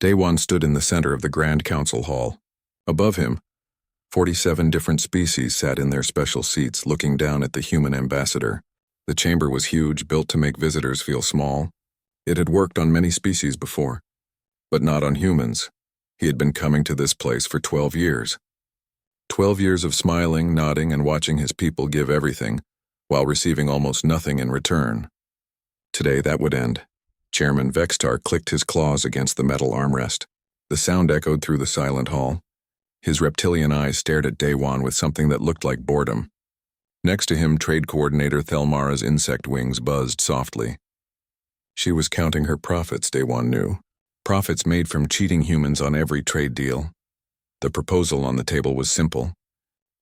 Daewon stood in the center of the Grand Council Hall. Above him, 47 different species sat in their special seats looking down at the human ambassador. The chamber was huge, built to make visitors feel small. It had worked on many species before, but not on humans. He had been coming to this place for 12 years. 12 years of smiling, nodding, and watching his people give everything, while receiving almost nothing in return. Today that would end. Chairman Vextar clicked his claws against the metal armrest. The sound echoed through the silent hall. His reptilian eyes stared at Daewon with something that looked like boredom. Next to him, Trade Coordinator Thelmara's insect wings buzzed softly. She was counting her profits, Daewon knew. Profits made from cheating humans on every trade deal. The proposal on the table was simple.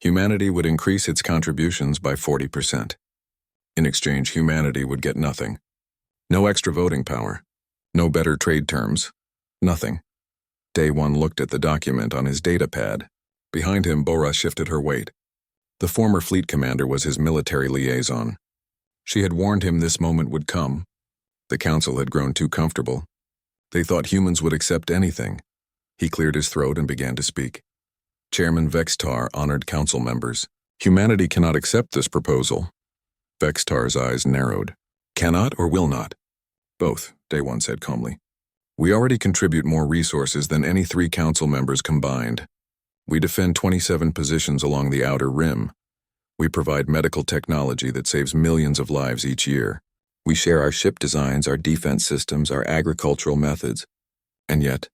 Humanity would increase its contributions by 40%. In exchange, humanity would get nothing. No extra voting power. No better trade terms. Nothing. Daewon looked at the document on his data pad. Behind him, Bora shifted her weight. The former fleet commander was his military liaison. She had warned him this moment would come. The council had grown too comfortable. They thought humans would accept anything. He cleared his throat and began to speak. Chairman Vextar honored council members. Humanity cannot accept this proposal. Vextar's eyes narrowed. Cannot or will not? Both, Daewon said calmly. We already contribute more resources than any 3 council members combined. We defend 27 positions along the outer rim. We provide medical technology that saves millions of lives each year. We share our ship designs, our defense systems, our agricultural methods. And yet,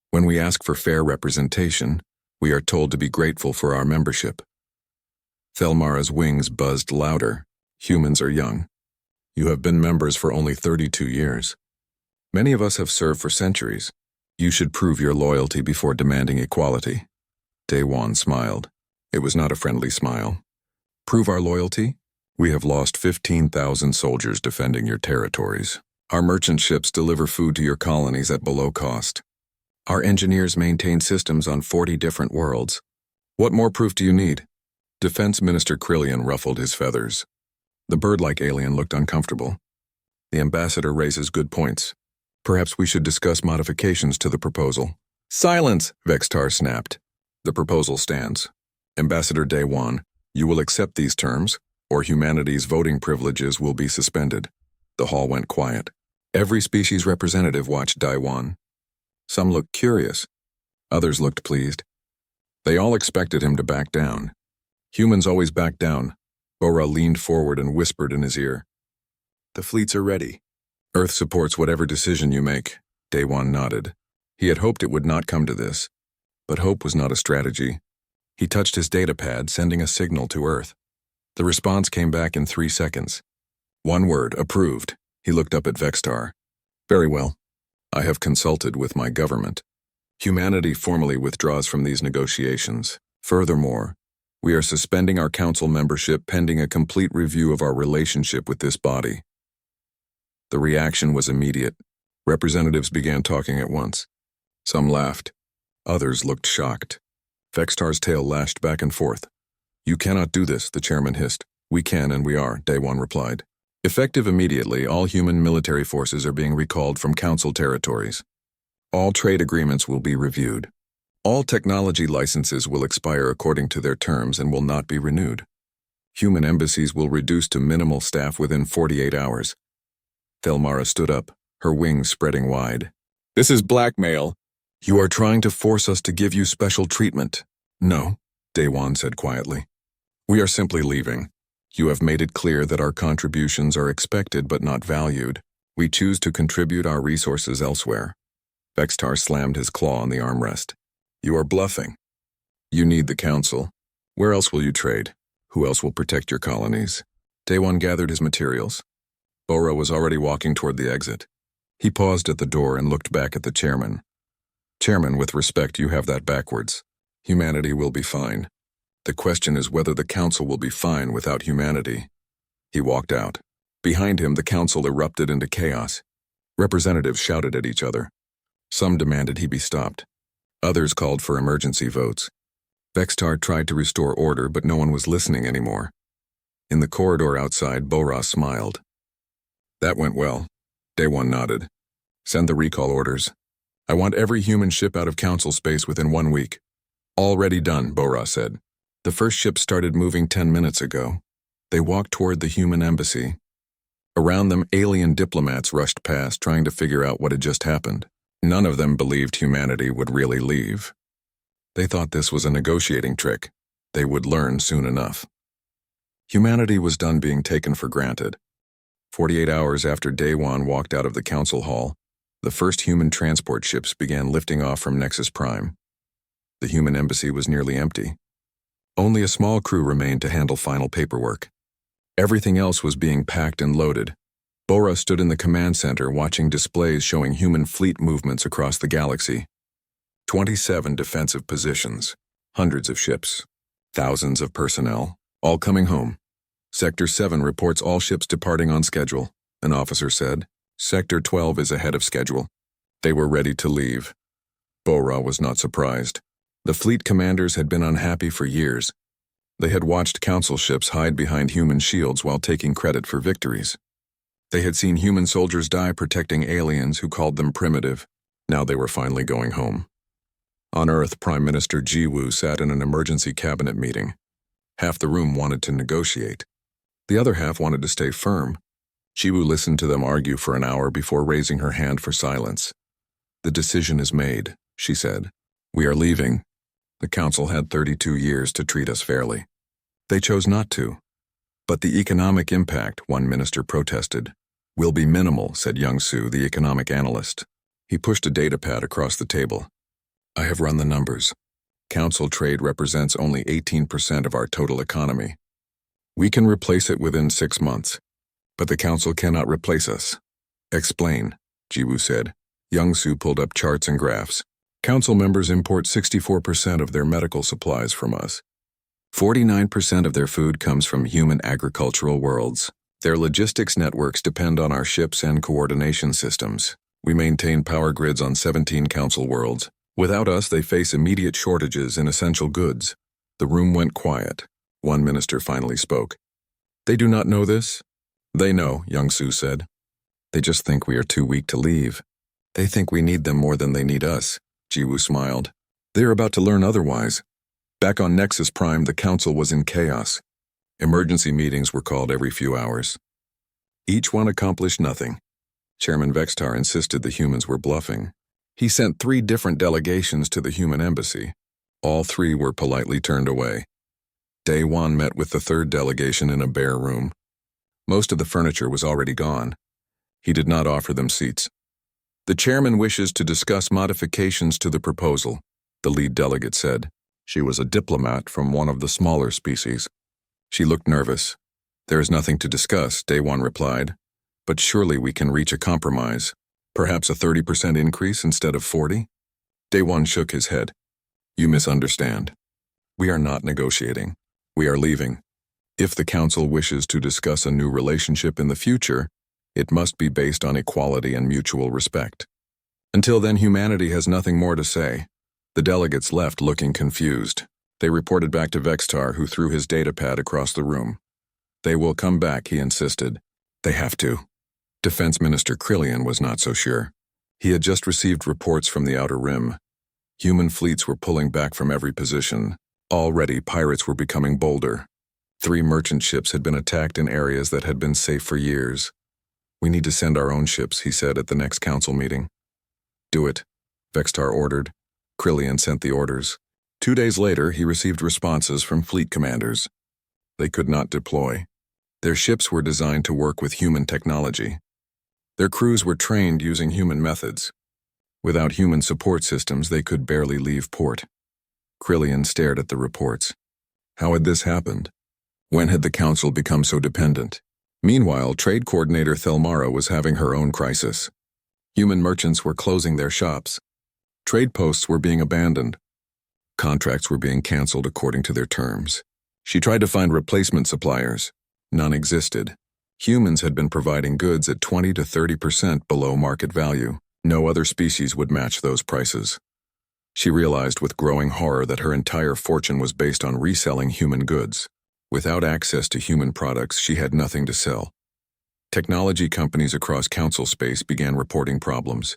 when we ask for fair representation, we are told to be grateful for our membership. Thelmara's wings buzzed louder. Humans are young. You have been members for only 32 years. Many of us have served for centuries. You should prove your loyalty before demanding equality. Daewon smiled. It was not a friendly smile. Prove our loyalty? We have lost 15,000 soldiers defending your territories. Our merchant ships deliver food to your colonies at below cost. Our engineers maintain systems on 40 different worlds. What more proof do you need? Defense Minister Krillian ruffled his feathers. The bird-like alien looked uncomfortable. The ambassador raises good points. Perhaps we should discuss modifications to the proposal. Silence, Vextar snapped. The proposal stands. Ambassador Daewon, you will accept these terms, or humanity's voting privileges will be suspended. The hall went quiet. Every species representative watched Daewon. Some looked curious. Others looked pleased. They all expected him to back down. Humans always back down. Bora leaned forward and whispered in his ear. The fleets are ready. Earth supports whatever decision you make. Daewon nodded. He had hoped it would not come to this. But hope was not a strategy. He touched his data pad, sending a signal to Earth. The response came back in 3 seconds. One word, approved. He looked up at Vextar. Very well. I have consulted with my government. Humanity formally withdraws from these negotiations. Furthermore, we are suspending our council membership pending a complete review of our relationship with this body. The reaction was immediate. Representatives began talking at once. Some laughed. Others looked shocked. Vextar's tail lashed back and forth. You cannot do this, the chairman hissed. We can and we are, Daewon replied. Effective immediately, all human military forces are being recalled from council territories. All trade agreements will be reviewed. All technology licenses will expire according to their terms and will not be renewed. Human embassies will reduce to minimal staff within 48 hours. Thelmara stood up, her wings spreading wide. This is blackmail. You are trying to force us to give you special treatment. No, Daewon said quietly. We are simply leaving. You have made it clear that our contributions are expected but not valued. We choose to contribute our resources elsewhere. Vextar slammed his claw on the armrest. You are bluffing. You need the council. Where else will you trade? Who else will protect your colonies? Daewon gathered his materials. Bora was already walking toward the exit. He paused at the door and looked back at the chairman. Chairman, with respect, you have that backwards. Humanity will be fine. The question is whether the council will be fine without humanity. He walked out. Behind him, the council erupted into chaos. Representatives shouted at each other. Some demanded he be stopped. Others called for emergency votes. Vextar tried to restore order, but no one was listening anymore. In the corridor outside, Bora smiled. That went well. Daewon nodded. Send the recall orders. I want every human ship out of Council space within 1 week. Already done, Bora said. The first ship started moving 10 minutes ago. They walked toward the human embassy. Around them, alien diplomats rushed past, trying to figure out what had just happened. None of them believed humanity would really leave. They thought this was a negotiating trick. They would learn soon enough. Humanity was done being taken for granted. 48 hours after Day One walked out of the council hall, the first human transport ships began lifting off from Nexus Prime. The human embassy was nearly empty. Only a small crew remained to handle final paperwork. Everything else was being packed and loaded. Bora stood in the command center watching displays showing human fleet movements across the galaxy. 27 defensive positions, hundreds of ships, thousands of personnel, all coming home. Sector 7 reports all ships departing on schedule, an officer said. Sector 12 is ahead of schedule. They were ready to leave. Bora was not surprised. The fleet commanders had been unhappy for years. They had watched council ships hide behind human shields while taking credit for victories. They had seen human soldiers die protecting aliens who called them primitive. Now they were finally going home. On Earth, Prime Minister Jiwoo sat in an emergency cabinet meeting. Half the room wanted to negotiate. The other half wanted to stay firm. Jiwoo listened to them argue for an hour before raising her hand for silence. The decision is made, she said. We are leaving. The council had 32 years to treat us fairly. They chose not to. But the economic impact, one minister protested, will be minimal, said Young-Soo, the economic analyst. He pushed a data pad across the table. I have run the numbers. Council trade represents only 18% of our total economy. We can replace it within 6 months. But the council cannot replace us. Explain, Jiwoo said. Young-Soo pulled up charts and graphs. Council members import 64% of their medical supplies from us. 49% of their food comes from human agricultural worlds. Their logistics networks depend on our ships and coordination systems. We maintain power grids on 17 council worlds. Without us, they face immediate shortages in essential goods. The room went quiet. One minister finally spoke. They do not know this? They know, Young-Soo said. They just think we are too weak to leave. They think we need them more than they need us. Jiwoo smiled. They are about to learn otherwise. Back on Nexus Prime, the council was in chaos. Emergency meetings were called every few hours. Each one accomplished nothing. Chairman Vextar insisted the humans were bluffing. He sent 3 different delegations to the human embassy. All 3 were politely turned away. Day One met with the 3rd delegation in a bare room. Most of the furniture was already gone. He did not offer them seats. The chairman wishes to discuss modifications to the proposal, the lead delegate said. She was a diplomat from one of the smaller species. She looked nervous. There is nothing to discuss, Day One replied. But surely we can reach a compromise. Perhaps a 30% increase instead of 40? Day One shook his head. You misunderstand. We are not negotiating. We are leaving. If the council wishes to discuss a new relationship in the future, it must be based on equality and mutual respect. Until then, humanity has nothing more to say. The delegates left looking confused. They reported back to Vextar, who threw his datapad across the room. They will come back, he insisted. They have to. Defense Minister Krillian was not so sure. He had just received reports from the Outer Rim. Human fleets were pulling back from every position. Already, pirates were becoming bolder. 3 merchant ships had been attacked in areas that had been safe for years. We need to send our own ships, he said at the next council meeting. Do it, Vextar ordered. Krillian sent the orders. 2 days later, he received responses from fleet commanders. They could not deploy. Their ships were designed to work with human technology. Their crews were trained using human methods. Without human support systems, they could barely leave port. Krillian stared at the reports. How had this happened? When had the council become so dependent? Meanwhile, trade coordinator Thelmara was having her own crisis. Human merchants were closing their shops. Trade posts were being abandoned. Contracts were being canceled according to their terms. She tried to find replacement suppliers. None existed. Humans had been providing goods at 20 to 30% below market value. No other species would match those prices. She realized with growing horror that her entire fortune was based on reselling human goods. Without access to human products, she had nothing to sell. Technology companies across council space began reporting problems.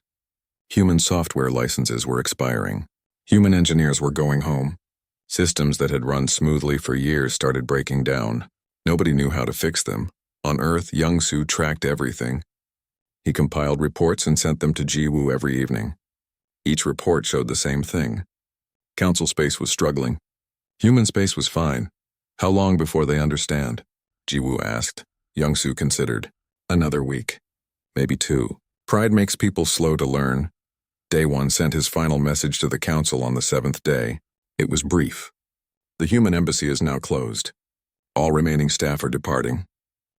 Human software licenses were expiring. Human engineers were going home. Systems that had run smoothly for years started breaking down. Nobody knew how to fix them. On Earth, Young-Soo tracked everything. He compiled reports and sent them to Ji-woo every evening. Each report showed the same thing. Council space was struggling. Human space was fine. How long before they understand? Ji-woo asked. Young-Soo considered. Another week. Maybe 2. Pride makes people slow to learn. Day-1 sent his final message to the council on the 7th day. It was brief. The human embassy is now closed. All remaining staff are departing.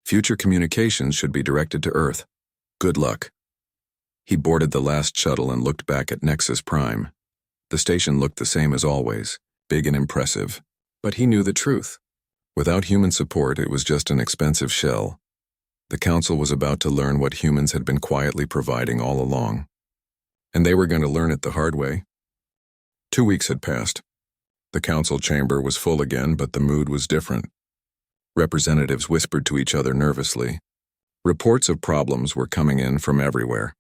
Future communications should be directed to Earth. Good luck. He boarded the last shuttle and looked back at Nexus Prime. The station looked the same as always, big and impressive. But he knew the truth. Without human support, it was just an expensive shell. The council was about to learn what humans had been quietly providing all along. And they were going to learn it the hard way. 2 weeks had passed. The council chamber was full again, but the mood was different. Representatives whispered to each other nervously. Reports of problems were coming in from everywhere.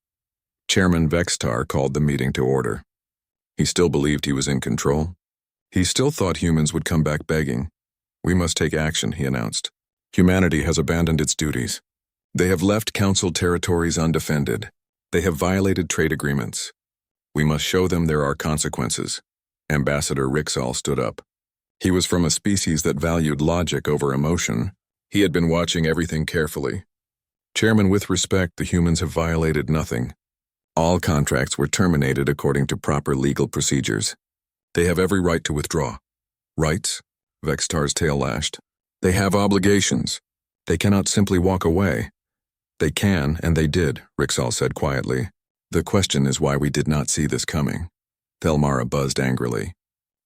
Chairman Vextar called the meeting to order. He still believed he was in control. He still thought humans would come back begging. We must take action, he announced. Humanity has abandoned its duties. They have left council territories undefended. They have violated trade agreements. We must show them there are consequences. Ambassador Rixall stood up. He was from a species that valued logic over emotion. He had been watching everything carefully. Chairman, with respect, the humans have violated nothing. All contracts were terminated according to proper legal procedures. They have every right to withdraw. Rights? Vextar's tail lashed. They have obligations. They cannot simply walk away. They can, and they did, Rixall said quietly. The question is why we did not see this coming. Thelmara buzzed angrily.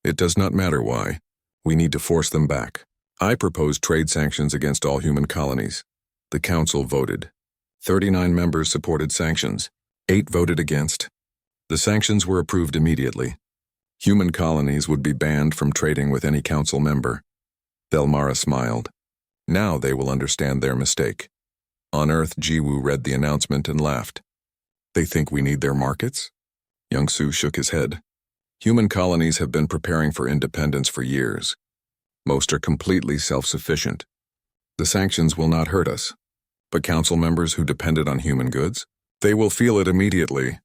It does not matter why. We need to force them back. I proposed trade sanctions against all human colonies. The council voted. 39 members supported sanctions. 8 voted against. The sanctions were approved immediately. Human colonies would be banned from trading with any council member. Thelmara smiled. Now they will understand their mistake. On Earth, Ji-woo read the announcement and laughed. They think we need their markets? Young-Soo shook his head. Human colonies have been preparing for independence for years. Most are completely self-sufficient. The sanctions will not hurt us. But council members who depended on human goods? They will feel it immediately.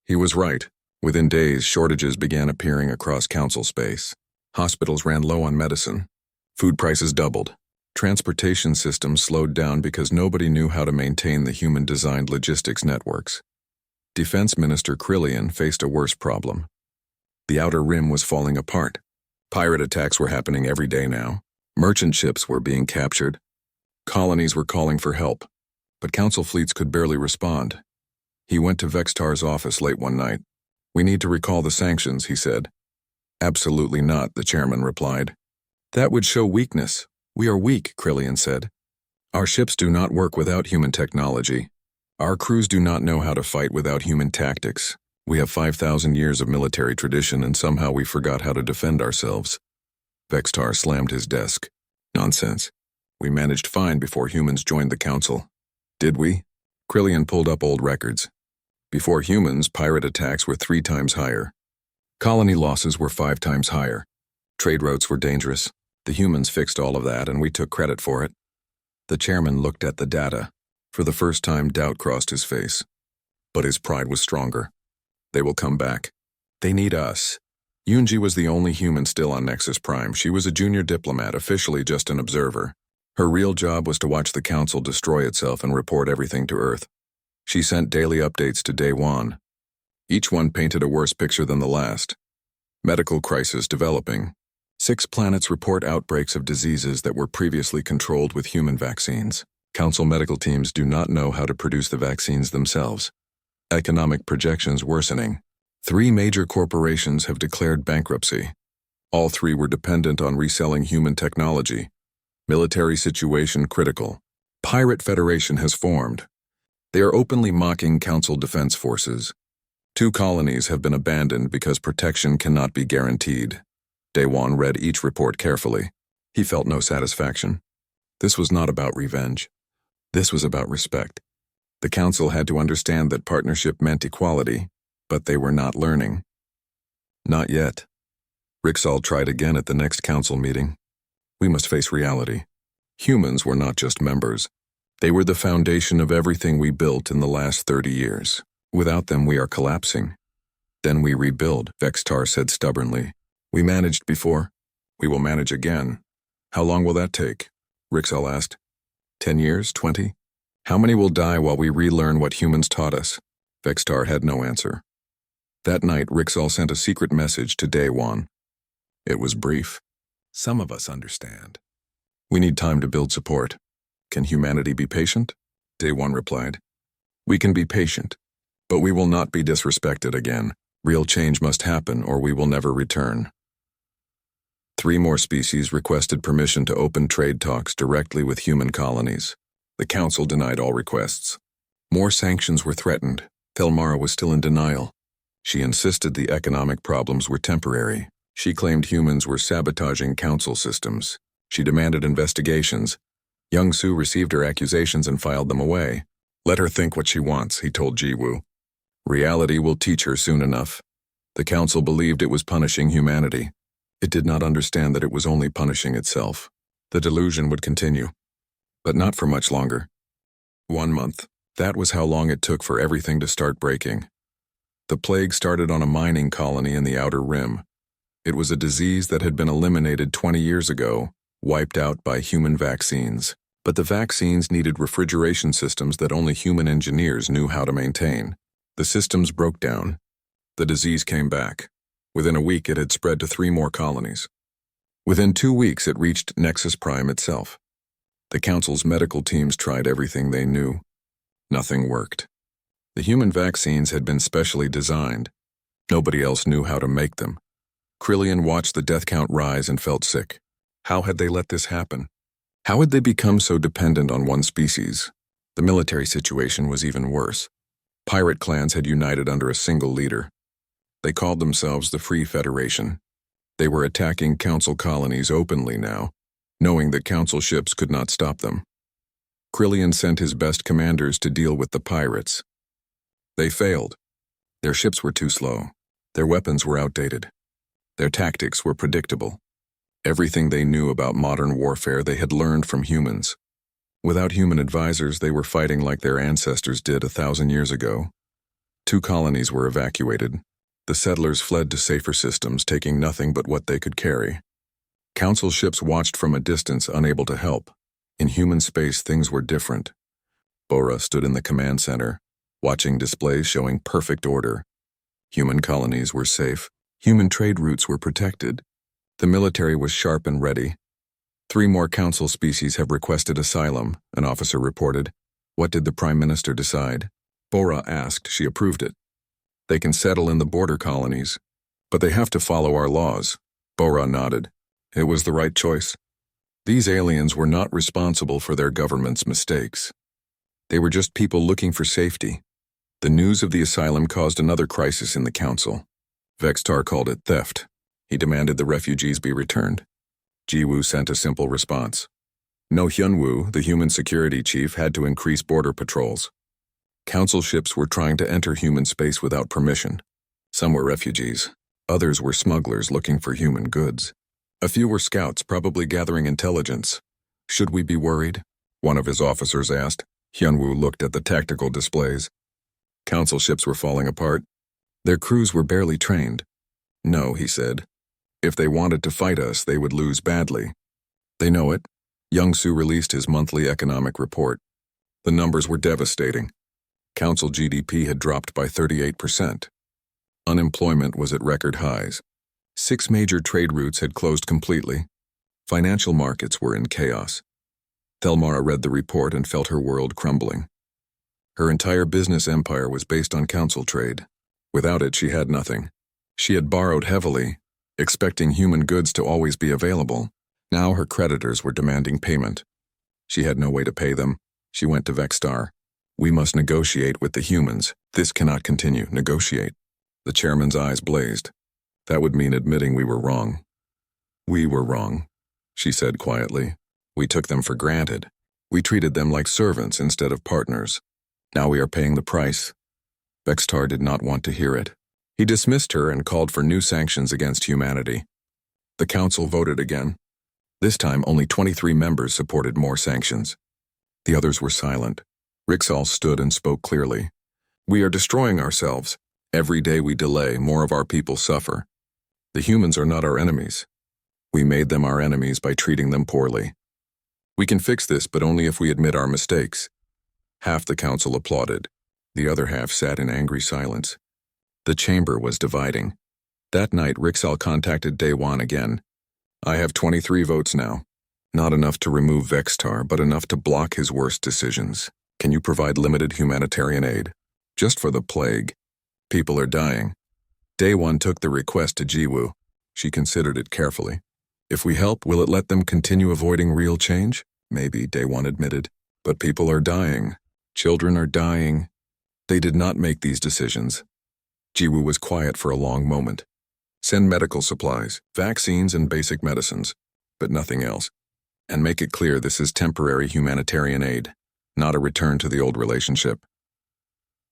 He was right. Within days, shortages began appearing across council space. Hospitals ran low on medicine. Food prices doubled. Transportation systems slowed down because nobody knew how to maintain the human-designed logistics networks. Defense Minister Krillian faced a worse problem. The Outer Rim was falling apart. Pirate attacks were happening every day now. Merchant ships were being captured. Colonies were calling for help, but council fleets could barely respond. He went to Vextar's office late one night. We need to recall the sanctions, he said. Absolutely not, the chairman replied. That would show weakness. We are weak, Krillian said. Our ships do not work without human technology. Our crews do not know how to fight without human tactics. We have 5,000 years of military tradition and somehow we forgot how to defend ourselves. Vextar slammed his desk. Nonsense. We managed fine before humans joined the council. Did we? Krillian pulled up old records. Before humans, pirate attacks were 3 times higher. Colony losses were 5 times higher. Trade routes were dangerous. The humans fixed all of that and we took credit for it. The chairman looked at the data. For the first time, doubt crossed his face. But his pride was stronger. They will come back. They need us. Yoonji was the only human still on Nexus Prime. She was a junior diplomat, officially just an observer. Her real job was to watch the council destroy itself and report everything to Earth. She sent daily updates to Day-1. Each one painted a worse picture than the last. Medical crisis developing. 6 planets report outbreaks of diseases that were previously controlled with human vaccines. Council medical teams do not know how to produce the vaccines themselves. Economic projections worsening. 3 major corporations have declared bankruptcy. All 3 were dependent on reselling human technology. Military situation critical. Pirate Federation has formed. They are openly mocking Council defense forces. 2 colonies have been abandoned because protection cannot be guaranteed. Daewon read each report carefully. He felt no satisfaction. This was not about revenge. This was about respect. The Council had to understand that partnership meant equality. But they were not learning. Not yet. Rixall tried again at the next council meeting. We must face reality. Humans were not just members. They were the foundation of everything we built in the last 30 years. Without them, we are collapsing. Then we rebuild, Vextar said stubbornly. We managed before. We will manage again. How long will that take? Rixall asked. 10 years? 20? How many will die while we relearn what humans taught us? Vextar had no answer. That night, Rixall sent a secret message to Daewon. It was brief. Some of us understand. We need time to build support. Can humanity be patient? Daewon replied. We can be patient, but we will not be disrespected again. Real change must happen or we will never return. 3 more species requested permission to open trade talks directly with human colonies. The council denied all requests. More sanctions were threatened. Thelmara was still in denial. She insisted the economic problems were temporary. She claimed humans were sabotaging council systems. She demanded investigations. Young-Soo received her accusations and filed them away. Let her think what she wants, he told Ji-woo. Reality will teach her soon enough. The council believed it was punishing humanity. It did not understand that it was only punishing itself. The delusion would continue. But not for much longer. 1 month. That was how long it took for everything to start breaking. The plague started on a mining colony in the Outer Rim. It was a disease that had been eliminated 20 years ago, wiped out by human vaccines. But the vaccines needed refrigeration systems that only human engineers knew how to maintain. The systems broke down. The disease came back. Within a week, it had spread to 3 more colonies. Within 2 weeks, it reached Nexus Prime itself. The Council's medical teams tried everything they knew. Nothing worked. The human vaccines had been specially designed. Nobody else knew how to make them. Krillian watched the death count rise and felt sick. How had they let this happen? How had they become so dependent on one species? The military situation was even worse. Pirate clans had united under a single leader. They called themselves the Free Federation. They were attacking Council colonies openly now, knowing that Council ships could not stop them. Krillian sent his best commanders to deal with the pirates. They failed. Their ships were too slow. Their weapons were outdated. Their tactics were predictable. Everything they knew about modern warfare they had learned from humans. Without human advisors, they were fighting like their ancestors did 1,000 years ago. 2 colonies were evacuated. The settlers fled to safer systems, taking nothing but what they could carry. Council ships watched from a distance, unable to help. In human space, things were different. Bora stood in the command center, watching displays showing perfect order. Human colonies were safe. Human trade routes were protected. The military was sharp and ready. 3 more council species have requested asylum, an officer reported. What did the Prime Minister decide? Bora asked. She approved it. They can settle in the border colonies, but they have to follow our laws. Bora nodded. It was the right choice. These aliens were not responsible for their government's mistakes. They were just people looking for safety. The news of the asylum caused another crisis in the council. Vextar called it theft. He demanded the refugees be returned. Ji-woo sent a simple response. No Hyun-woo, the human security chief, had to increase border patrols. Council ships were trying to enter human space without permission. Some were refugees. Others were smugglers looking for human goods. A few were scouts, probably gathering intelligence. Should we be worried? One of his officers asked. Hyun-woo looked at the tactical displays. Council ships were falling apart. Their crews were barely trained. No, he said. If they wanted to fight us, they would lose badly. They know it. Young-Soo released his monthly economic report. The numbers were devastating. Council GDP had dropped by 38%. Unemployment was at record highs. 6 major trade routes had closed completely. Financial markets were in chaos. Thelmara read the report and felt her world crumbling. Her entire business empire was based on council trade. Without it, she had nothing. She had borrowed heavily, expecting human goods to always be available. Now her creditors were demanding payment. She had no way to pay them. She went to Vextar. We must negotiate with the humans. This cannot continue. Negotiate. The chairman's eyes blazed. That would mean admitting we were wrong. We were wrong, she said quietly. We took them for granted. We treated them like servants instead of partners. Now we are paying the price. Vextar did not want to hear it. He dismissed her and called for new sanctions against humanity. The council voted again. This time, only 23 members supported more sanctions. The others were silent. Rixal stood and spoke clearly. "We are destroying ourselves. Every day we delay, more of our people suffer. The humans are not our enemies. We made them our enemies by treating them poorly. We can fix this, but only if we admit our mistakes." Half the council applauded. The other half sat in angry silence. The chamber was dividing. That night, Rixal contacted Day-Wan again. "I have 23 votes now. Not enough to remove Vextar, but enough to block his worst decisions. Can you provide limited humanitarian aid? Just for the plague. People are dying." Day-Wan took the request to Jiwoo. She considered it carefully. "If we help, will it let them continue avoiding real change?" "Maybe," Day-Wan admitted. "But people are dying. Children are dying." They did not make these decisions. Jiwoo was quiet for a long moment. "Send medical supplies, vaccines and basic medicines, but nothing else. And make it clear this is temporary humanitarian aid, not a return to the old relationship."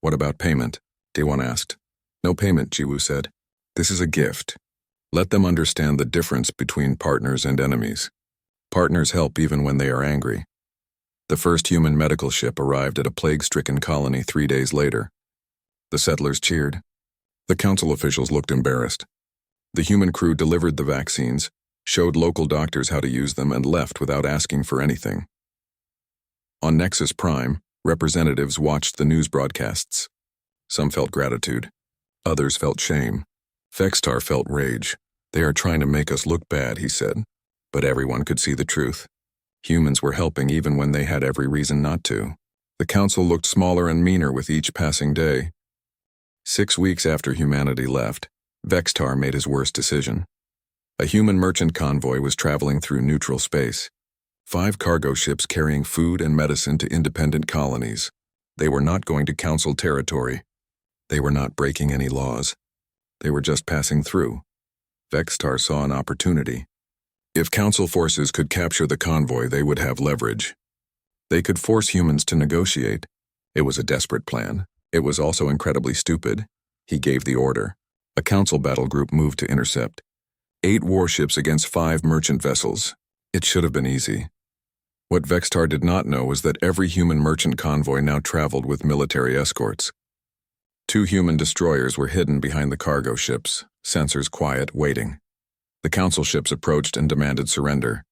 "What about payment?" Day-Wan asked. "No payment," Jiwoo said. "This is a gift. Let them understand the difference between partners and enemies. Partners help even when they are angry." The first human medical ship arrived at a plague-stricken colony 3 days later. The settlers cheered. The council officials looked embarrassed. The human crew delivered the vaccines, showed local doctors how to use them, and left without asking for anything. On Nexus Prime, representatives watched the news broadcasts. Some felt gratitude. Others felt shame. Vextar felt rage. "They are trying to make us look bad," he said. But everyone could see the truth. Humans were helping even when they had every reason not to. The council looked smaller and meaner with each passing day. 6 weeks after humanity left, Vextar made his worst decision. A human merchant convoy was traveling through neutral space. 5 cargo ships carrying food and medicine to independent colonies. They were not going to council territory. They were not breaking any laws. They were just passing through. Vextar saw an opportunity. If council forces could capture the convoy, they would have leverage. They could force humans to negotiate. It was a desperate plan. It was also incredibly stupid. He gave the order. A council battle group moved to intercept. 8 warships against 5 merchant vessels. It should have been easy. What Vextar did not know was that every human merchant convoy now traveled with military escorts. 2 human destroyers were hidden behind the cargo ships, sensors quiet, waiting. The council ships approached and demanded surrender.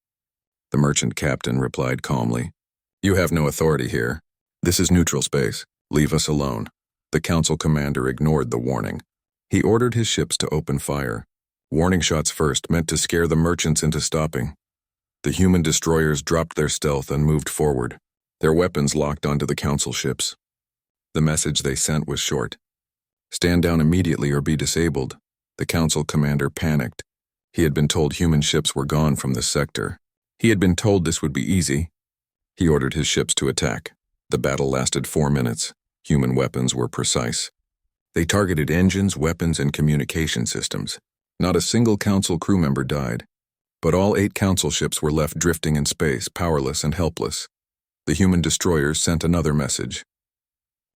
The merchant captain replied calmly, "You have no authority here. This is neutral space. Leave us alone." The council commander ignored the warning. He ordered his ships to open fire. Warning shots first, meant to scare the merchants into stopping. The human destroyers dropped their stealth and moved forward. Their weapons locked onto the council ships. The message they sent was short. "Stand down immediately or be disabled." The council commander panicked. He had been told human ships were gone from this sector. He had been told this would be easy. He ordered his ships to attack. The battle lasted 4 minutes. Human weapons were precise. They targeted engines, weapons, and communication systems. Not a single council crew member died. But all 8 council ships were left drifting in space, powerless and helpless. The human destroyers sent another message.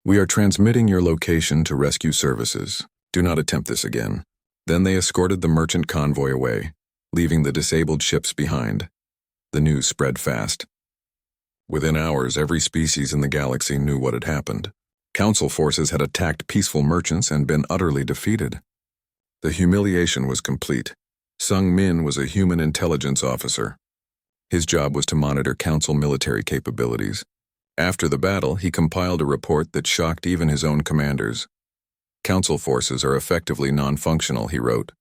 "We are transmitting your location to rescue services. Do not attempt this again." Then they escorted the merchant convoy away, leaving the disabled ships behind. The news spread fast. Within hours, every species in the galaxy knew what had happened. Council forces had attacked peaceful merchants and been utterly defeated. The humiliation was complete. Sung Min was a human intelligence officer. His job was to monitor council military capabilities. After the battle, he compiled a report that shocked even his own commanders. "Council forces are effectively non-functional," he wrote.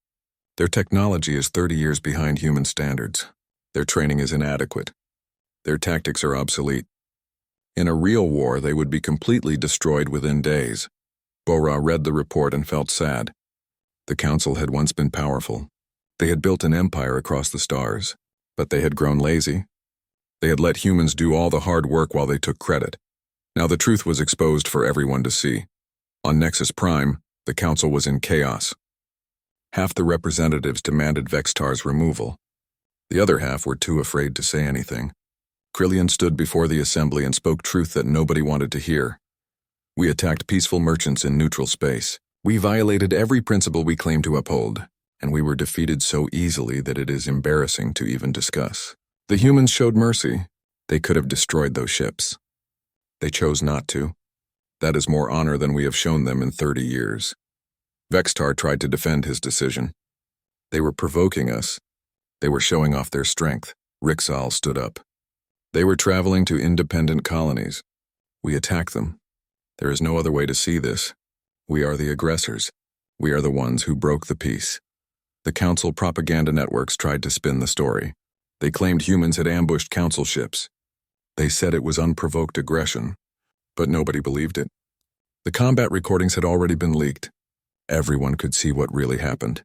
"Their technology is 30 years behind human standards. Their training is inadequate. Their tactics are obsolete. In a real war, they would be completely destroyed within days." Bora read the report and felt sad. The council had once been powerful. They had built an empire across the stars, but they had grown lazy. They had let humans do all the hard work while they took credit. Now the truth was exposed for everyone to see. On Nexus Prime, the council was in chaos. Half the representatives demanded Vextar's removal. The other half were too afraid to say anything. Krillian stood before the assembly and spoke truth that nobody wanted to hear. We attacked peaceful merchants in neutral space. We violated every principle we claim to uphold, and we were defeated so easily that it is embarrassing to even discuss. The humans showed mercy. They could have destroyed those ships. They chose not to. That is more honor than we have shown them in 30 years. Vextar tried to defend his decision. They were provoking us. They were showing off their strength. Rixal stood up. They were traveling to independent colonies. We attacked them. There is no other way to see this. We are the aggressors. We are the ones who broke the peace. The Council propaganda networks tried to spin the story. They claimed humans had ambushed Council ships. They said it was unprovoked aggression, but nobody believed it. The combat recordings had already been leaked. Everyone could see what really happened.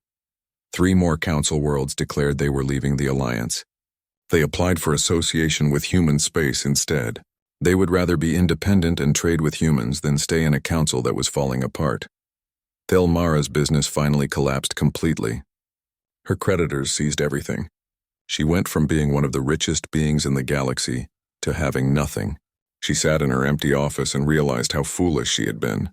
3 more Council worlds declared they were leaving the Alliance. They applied for association with human space instead. They would rather be independent and trade with humans than stay in a council that was falling apart. Thelmara's business finally collapsed completely. Her creditors seized everything. She went from being one of the richest beings in the galaxy to having nothing. She sat in her empty office and realized how foolish she had been.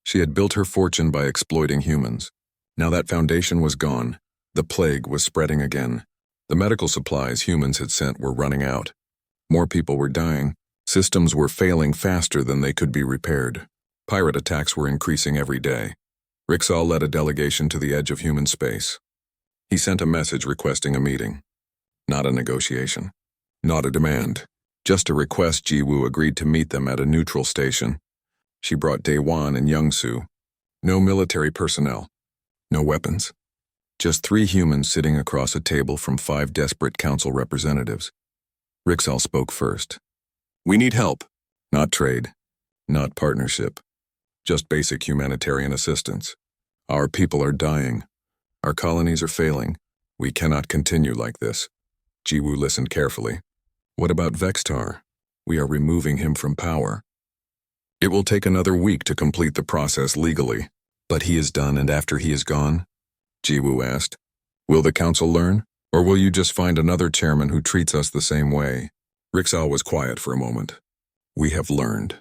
She had built her fortune by exploiting humans. Now that foundation was gone. The plague was spreading again. The medical supplies humans had sent were running out. More people were dying. Systems were failing faster than they could be repaired. Pirate attacks were increasing every day. Rixal led a delegation to the edge of human space. He sent a message requesting a meeting. Not a negotiation. Not a demand. Just a request. Jiwoo agreed to meet them at a neutral station. She brought Daewon and Youngsu. No military personnel. No weapons. Just 3 humans sitting across a table from 5 desperate council representatives. Rixal spoke first. We need help. Not trade. Not partnership. Just basic humanitarian assistance. Our people are dying. Our colonies are failing. We cannot continue like this. Jiwoo listened carefully. What about Vextar? We are removing him from power. It will take another week to complete the process legally. But he is done, and after he is gone? Jiwoo asked. Will the council learn? Or will you just find another chairman who treats us the same way? Rixal was quiet for a moment. We have learned.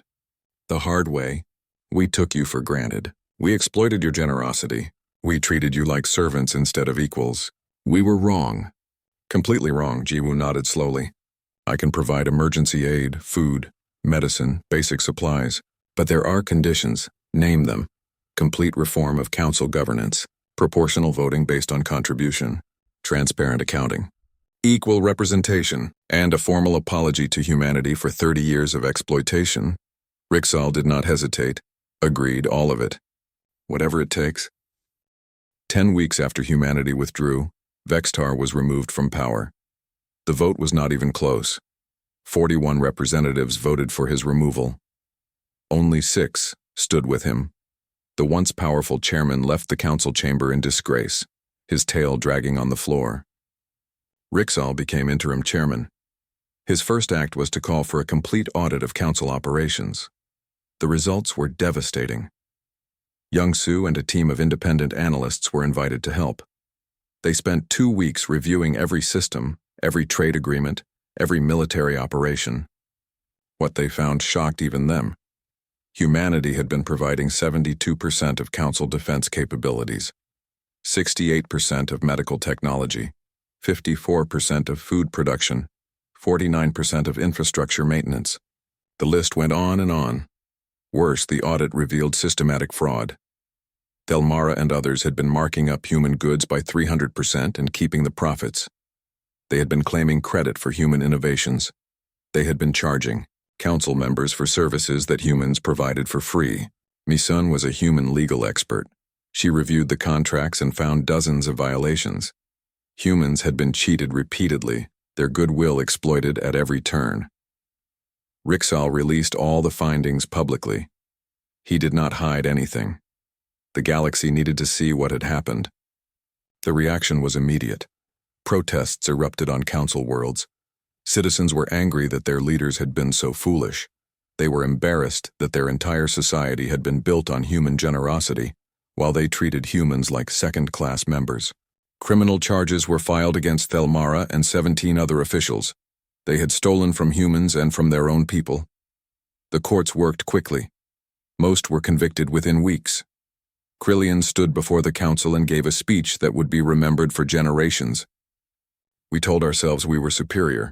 The hard way. We took you for granted. We exploited your generosity. We treated you like servants instead of equals. We were wrong. Completely wrong, Jiwoo nodded slowly. I can provide emergency aid, food, medicine, basic supplies. But there are conditions. Name them. Complete reform of council governance. Proportional voting based on contribution. Transparent accounting. Equal representation, and a formal apology to humanity for 30 years of exploitation. Rixal did not hesitate. Agreed, all of it. Whatever it takes. 10 weeks after humanity withdrew, Vextar was removed from power. The vote was not even close. 41 representatives voted for his removal. Only 6 stood with him. The once powerful chairman left the council chamber in disgrace, his tail dragging on the floor. Rixal became interim chairman. His first act was to call for a complete audit of council operations. The results were devastating. Youngsu and a team of independent analysts were invited to help. They spent 2 weeks reviewing every system, every trade agreement, every military operation. What they found shocked even them. Humanity had been providing 72% of council defense capabilities, 68% of medical technology, 54% of food production, 49% of infrastructure maintenance. The list went on and on. Worse, the audit revealed systematic fraud. Thelmara and others had been marking up human goods by 300% and keeping the profits. They had been claiming credit for human innovations. They had been charging council members for services that humans provided for free. Misun was a human legal expert. She reviewed the contracts and found dozens of violations. Humans had been cheated repeatedly, their goodwill exploited at every turn. Rixal released all the findings publicly. He did not hide anything. The galaxy needed to see what had happened. The reaction was immediate. Protests erupted on council worlds. Citizens were angry that their leaders had been so foolish. They were embarrassed that their entire society had been built on human generosity, while they treated humans like second-class members. Criminal charges were filed against Thelmara and 17 other officials. They had stolen from humans and from their own people. The courts worked quickly. Most were convicted within weeks. Krillian stood before the council and gave a speech that would be remembered for generations. We told ourselves we were superior.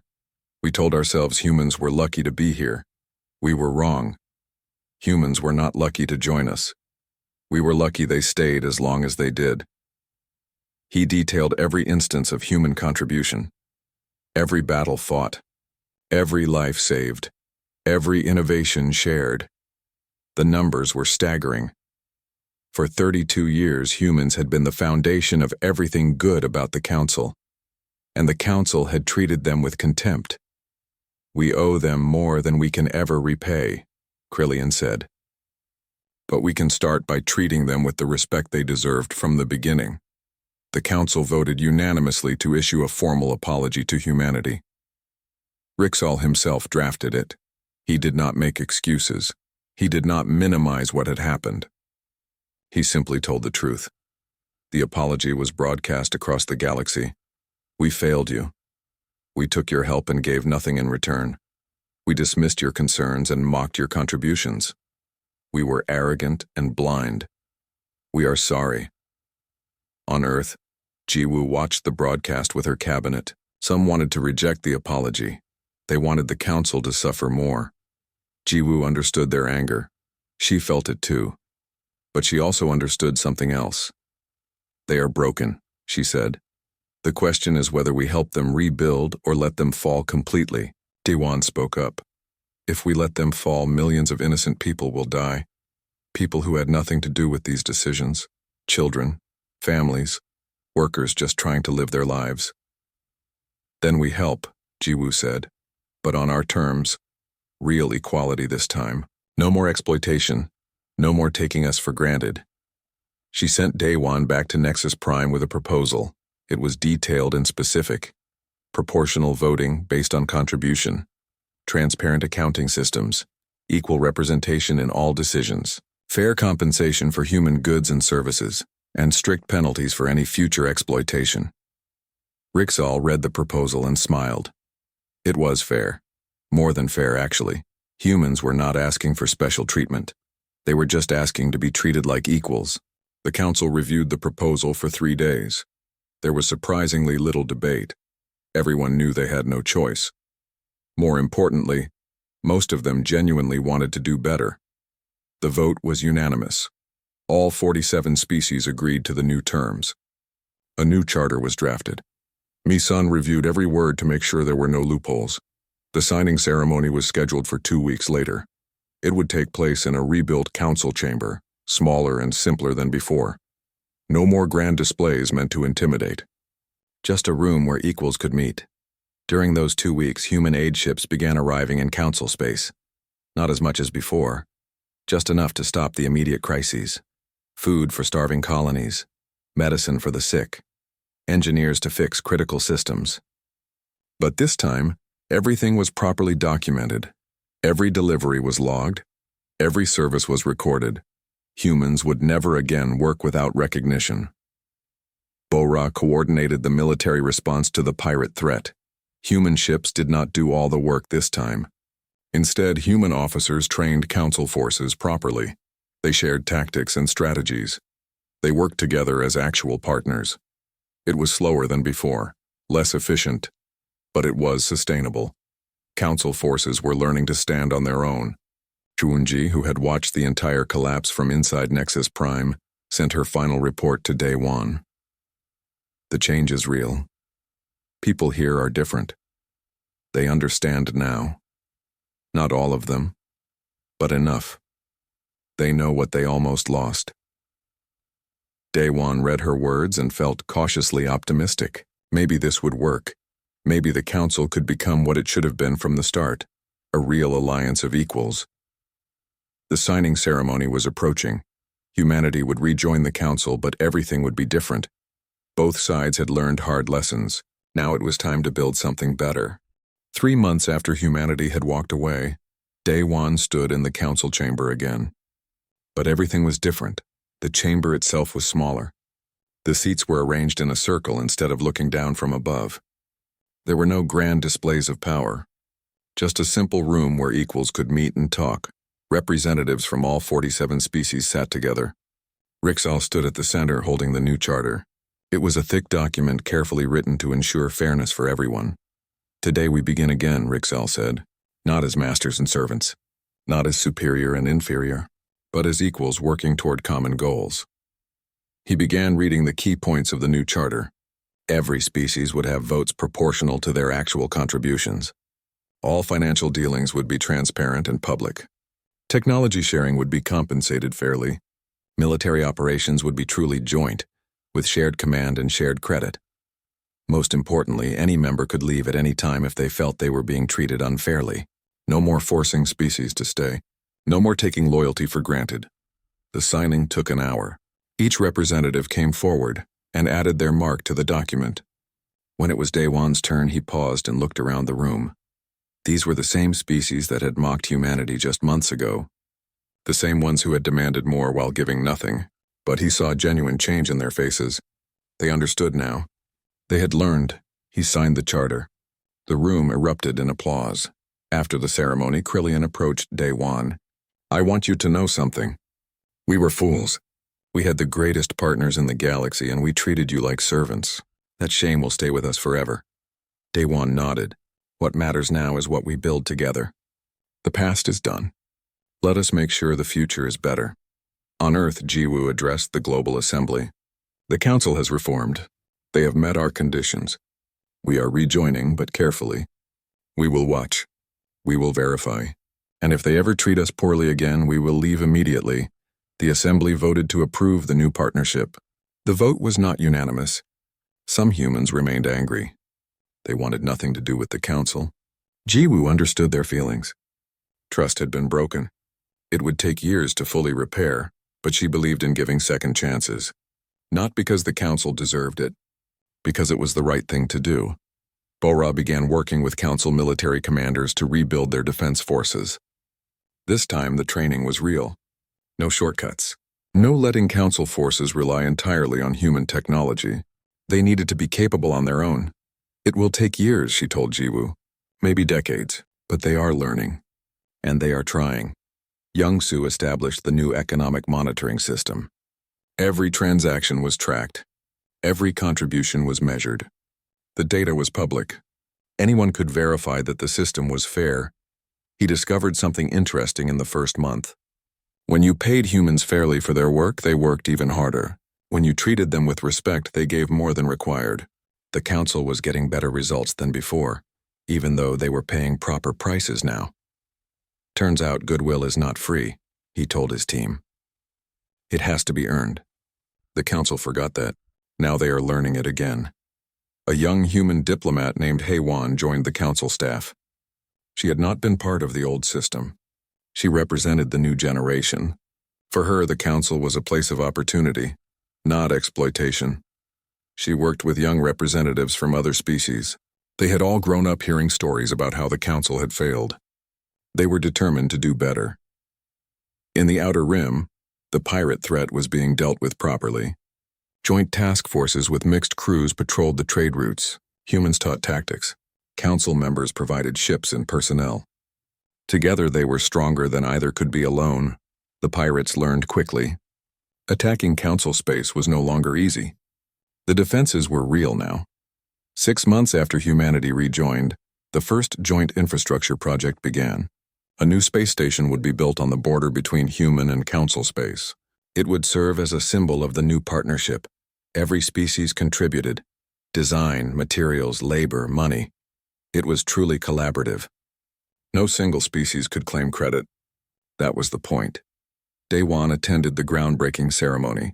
We told ourselves humans were lucky to be here. We were wrong. Humans were not lucky to join us. We were lucky they stayed as long as they did. He detailed every instance of human contribution, every battle fought, every life saved, every innovation shared. The numbers were staggering. For 32 years, humans had been the foundation of everything good about the Council, and the Council had treated them with contempt. We owe them more than we can ever repay, Krillian said. But we can start by treating them with the respect they deserved from the beginning. The Council voted unanimously to issue a formal apology to humanity. Rixall himself drafted it. He did not make excuses. He did not minimize what had happened. He simply told the truth. The apology was broadcast across the galaxy. We failed you. We took your help and gave nothing in return. We dismissed your concerns and mocked your contributions. We were arrogant and blind. We are sorry. On Earth, Jiwoo watched the broadcast with her cabinet. Some wanted to reject the apology. They wanted the Council to suffer more. Jiwoo understood their anger. She felt it too. But she also understood something else. They are broken, she said. The question is whether we help them rebuild or let them fall completely. Daewon spoke up. If we let them fall, millions of innocent people will die. People who had nothing to do with these decisions. Children, families, workers just trying to live their lives. Then we help, Jiwoo said. But on our terms. Real equality this time. No more exploitation. No more taking us for granted. She sent Daewon back to Nexus Prime with a proposal. It was detailed and specific. Proportional voting based on contribution. Transparent accounting systems. Equal representation in all decisions. Fair compensation for human goods and services. And strict penalties for any future exploitation. Rixall read the proposal and smiled. It was fair. More than fair, actually. Humans were not asking for special treatment. They were just asking to be treated like equals. The Council reviewed the proposal for 3 days. There was surprisingly little debate. Everyone knew they had no choice. More importantly, most of them genuinely wanted to do better. The vote was unanimous. All 47 species agreed to the new terms. A new charter was drafted. Mi-san reviewed every word to make sure there were no loopholes. The signing ceremony was scheduled for 2 weeks later. It would take place in a rebuilt council chamber, smaller and simpler than before. No more grand displays meant to intimidate. Just a room where equals could meet. During those 2 weeks, human aid ships began arriving in council space. Not as much as before, just enough to stop the immediate crises. Food for starving colonies, medicine for the sick, engineers to fix critical systems. But this time, everything was properly documented. Every delivery was logged. Every service was recorded. Humans would never again work without recognition. Bora coordinated the military response to the pirate threat. Human ships did not do all the work this time. Instead, human officers trained council forces properly. They shared tactics and strategies. They worked together as actual partners. It was slower than before, less efficient, but it was sustainable. Council forces were learning to stand on their own. Chuunji, who had watched the entire collapse from inside Nexus Prime, sent her final report to Daewon. The change is real. People here are different. They understand now. Not all of them, but enough. They know what they almost lost. Daewon read her words and felt cautiously optimistic. Maybe this would work. Maybe the Council could become what it should have been from the start, a real alliance of equals. The signing ceremony was approaching. Humanity would rejoin the Council, but everything would be different. Both sides had learned hard lessons. Now it was time to build something better. 3 months after humanity had walked away, Daewon stood in the Council chamber again. But everything was different. The chamber itself was smaller. The seats were arranged in a circle instead of looking down from above. There were no grand displays of power. Just a simple room where equals could meet and talk. Representatives from all 47 species sat together. Rixal stood at the center holding the new charter. It was a thick document carefully written to ensure fairness for everyone. "Today we begin again," Rixal said. "Not as masters and servants, not as superior and inferior, but as equals working toward common goals." He began reading the key points of the new charter. Every species would have votes proportional to their actual contributions. All financial dealings would be transparent and public. Technology sharing would be compensated fairly. Military operations would be truly joint, with shared command and shared credit. Most importantly, any member could leave at any time if they felt they were being treated unfairly. No more forcing species to stay. No more taking loyalty for granted. The signing took an hour. Each representative came forward and added their mark to the document. When it was Daewon's turn, he paused and looked around the room. These were the same species that had mocked humanity just months ago. The same ones who had demanded more while giving nothing. But he saw genuine change in their faces. They understood now. They had learned. He signed the charter. The room erupted in applause. After the ceremony, Krillian approached Daewon. "I want you to know something. We were fools. We had the greatest partners in the galaxy, and we treated you like servants. That shame will stay with us forever." Daewon nodded. "What matters now is what we build together. The past is done. Let us make sure the future is better." On Earth, Jiwoo addressed the Global Assembly. "The Council has reformed. They have met our conditions. We are rejoining, but carefully. We will watch. We will verify. And if they ever treat us poorly again, we will leave immediately." The Assembly voted to approve the new partnership. The vote was not unanimous. Some humans remained angry. They wanted nothing to do with the Council. Jiwoo understood their feelings. Trust had been broken. It would take years to fully repair, but she believed in giving second chances. Not because the Council deserved it, because it was the right thing to do. Bora began working with Council military commanders to rebuild their defense forces. This time the training was real. No shortcuts. No letting Council forces rely entirely on human technology. They needed to be capable on their own. "It will take years," she told Jiwoo. "Maybe decades, but they are learning. And they are trying." Young-Soo established the new economic monitoring system. Every transaction was tracked. Every contribution was measured. The data was public. Anyone could verify that the system was fair. He discovered something interesting in the first month. When you paid humans fairly for their work, they worked even harder. When you treated them with respect, they gave more than required. The Council was getting better results than before, even though they were paying proper prices now. "Turns out goodwill is not free," he told his team. "It has to be earned." The Council forgot that. Now they are learning it again. A young human diplomat named Haewon joined the Council staff. She had not been part of the old system. She represented the new generation. For her, the Council was a place of opportunity, not exploitation. She worked with young representatives from other species. They had all grown up hearing stories about how the Council had failed. They were determined to do better. In the Outer Rim, the pirate threat was being dealt with properly. Joint task forces with mixed crews patrolled the trade routes. Humans taught tactics. Council members provided ships and personnel. Together they were stronger than either could be alone. The pirates learned quickly. Attacking Council space was no longer easy. The defenses were real now. 6 months after humanity rejoined, the first joint infrastructure project began. A new space station would be built on the border between human and Council space. It would serve as a symbol of the new partnership. Every species contributed. Design, materials, labor, money. It was truly collaborative. No single species could claim credit. That was the point. Daewon attended the groundbreaking ceremony.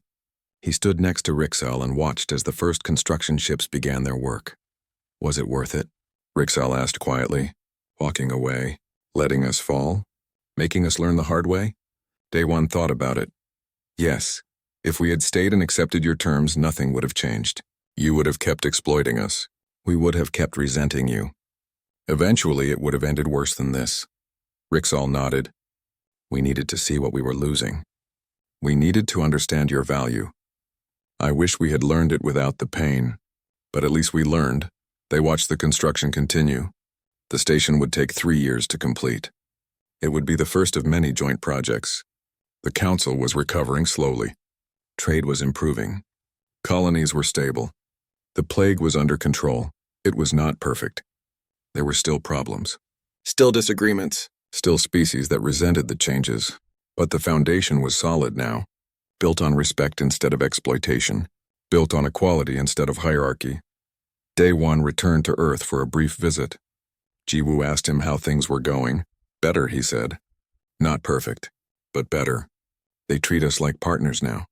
He stood next to Rixal and watched as the first construction ships began their work. "Was it worth it?" Rixal asked quietly, walking away, letting us fall, making us learn the hard way. Daewon thought about it. "Yes, if we had stayed and accepted your terms, nothing would have changed. You would have kept exploiting us. We would have kept resenting you. Eventually, it would have ended worse than this." Rixal nodded. "We needed to see what we were losing. We needed to understand your value. I wish we had learned it without the pain, but at least we learned." They watched the construction continue. The station would take 3 years to complete. It would be the first of many joint projects. The council was recovering slowly. Trade was improving. Colonies were stable. The plague was under control. It was not perfect. There were still problems. Still disagreements. Still species that resented the changes. But the foundation was solid now, built on respect instead of exploitation, built on equality instead of hierarchy. Day 1 returned to Earth for a brief visit. Jiwoo asked him how things were going. Better, he said. Not perfect, but better. They treat us like partners now.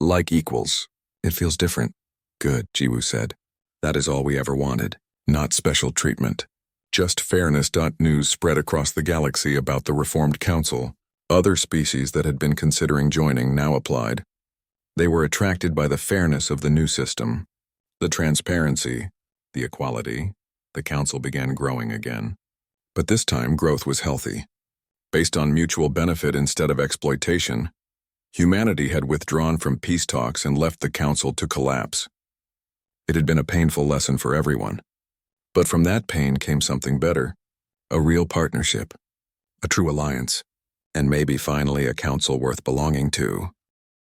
Like equals. It feels different. Good, Jiwoo said. That is all we ever wanted. Not special treatment. Just fairness. News spread across the galaxy about the reformed council. Other species that had been considering joining now applied. They were attracted by the fairness of the new system. The transparency, the equality. The council began growing again. But this time growth was healthy. Based on mutual benefit instead of exploitation, humanity had withdrawn from peace talks and left the council to collapse. It had been a painful lesson for everyone. But from that pain came something better. A real partnership. A true alliance. And maybe finally a council worth belonging to.